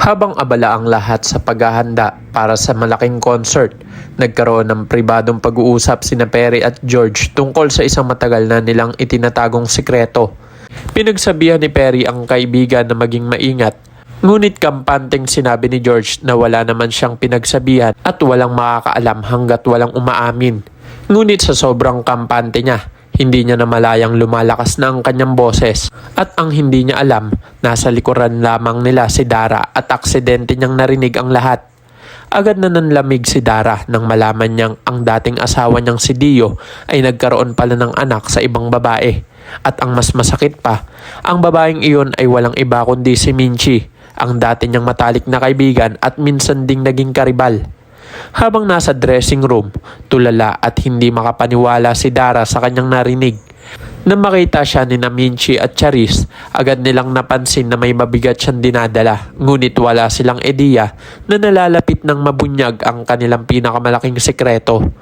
Habang abala ang lahat sa paghahanda para sa malaking concert, nagkaroon ng pribadong pag-uusap sina Perry at George tungkol sa isang matagal na nilang itinatagong sikreto. Pinagsabihan ni Perry ang kaibigan na maging maingat, ngunit kampanteng sinabi ni George na wala naman siyang pinagsabihan at walang makakaalam hanggat walang umaamin. Ngunit sa sobrang kampante niya, hindi niya namalayang lumalakas na ang kanyang boses at ang hindi niya alam, nasa likuran lamang nila si Dara at aksidente niyang narinig ang lahat. Agad na nanlamig si Dara nang malaman niyang ang dating asawa niyang si Dio ay nagkaroon pala ng anak sa ibang babae. At ang mas masakit pa, ang babaeng iyon ay walang iba kundi si Minchi, ang dati niyang matalik na kaibigan at minsan ding naging karibal. Habang nasa dressing room, tulala at hindi makapaniwala si Dara sa kanyang narinig. Nang makita siya ni Minchi at Charis, agad nilang napansin na may mabigat siyang dinadala, ngunit wala silang ideya na nalalapit ng mabunyag ang kanilang pinakamalaking sekreto.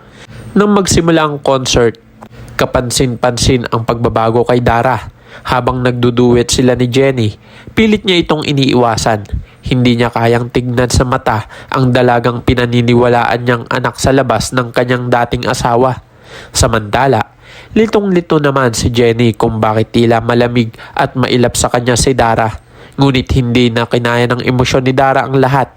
Nang magsimula ang concert, kapansin-pansin ang pagbabago kay Dara. Habang nagduduet sila ni Jenny, pilit niya itong iniiwasan. Hindi niya kayang tignan sa mata ang dalagang pinaniniwalaan niyang anak sa labas ng kanyang dating asawa. Samantala, litong-lito naman si Jenny kung bakit tila malamig at mailap sa kanya si Dara. Ngunit hindi na kinaya ng emosyon ni Dara ang lahat.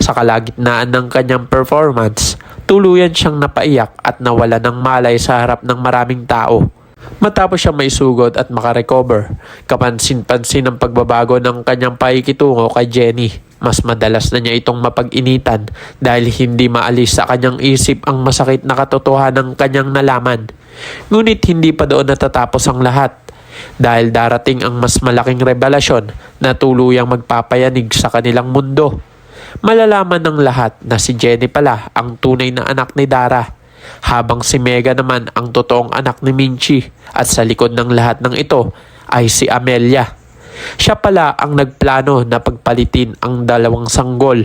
Sa kalagitnaan ng kanyang performance, tuluyan siyang napaiyak at nawala ng malay sa harap ng maraming tao. Matapos siya maisugod at makarecover, kapansin-pansin ang pagbabago ng kanyang pakikitungo kay Jenny. Mas madalas na niya itong mapag-initan dahil hindi maalis sa kanyang isip ang masakit na katotohanan ng kanyang nalaman. Ngunit hindi pa doon natatapos ang lahat, dahil darating ang mas malaking revelasyon na tuluyang magpapayanig sa kanilang mundo. Malalaman ng lahat na si Jenny pala ang tunay na anak ni Dara, habang si Mega naman ang totoong anak ni Minchi, at sa likod ng lahat ng ito ay si Amelia. Siya pala ang nagplano na pagpalitin ang dalawang sanggol.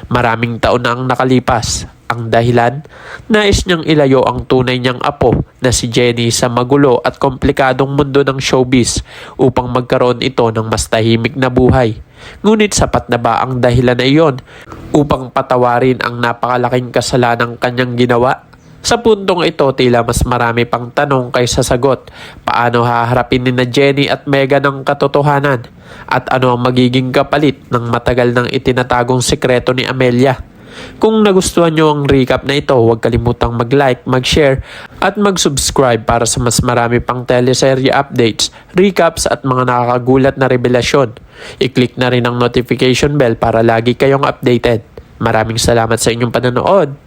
Maraming taon na ang nakalipas. Ang dahilan, nais niyang ilayo ang tunay niyang apo na si Jenny sa magulo at komplikadong mundo ng showbiz upang magkaroon ito ng mas tahimik na buhay. Ngunit sapat na ba ang dahilan na iyon upang patawarin ang napakalaking kasalanang kanyang ginawa? Sa puntong ito, tila mas marami pang tanong kaysa sagot. Paano haharapin ni na Jenny at Mega ng katotohanan? At ano ang magiging kapalit ng matagal ng itinatagong sekreto ni Amelia? Kung nagustuhan nyo ang recap na ito, huwag kalimutang mag-like, mag-share at mag-subscribe para sa mas marami pang teleserye updates, recaps at mga nakakagulat na revelasyon. I-click na rin ang notification bell para lagi kayong updated. Maraming salamat sa inyong panonood.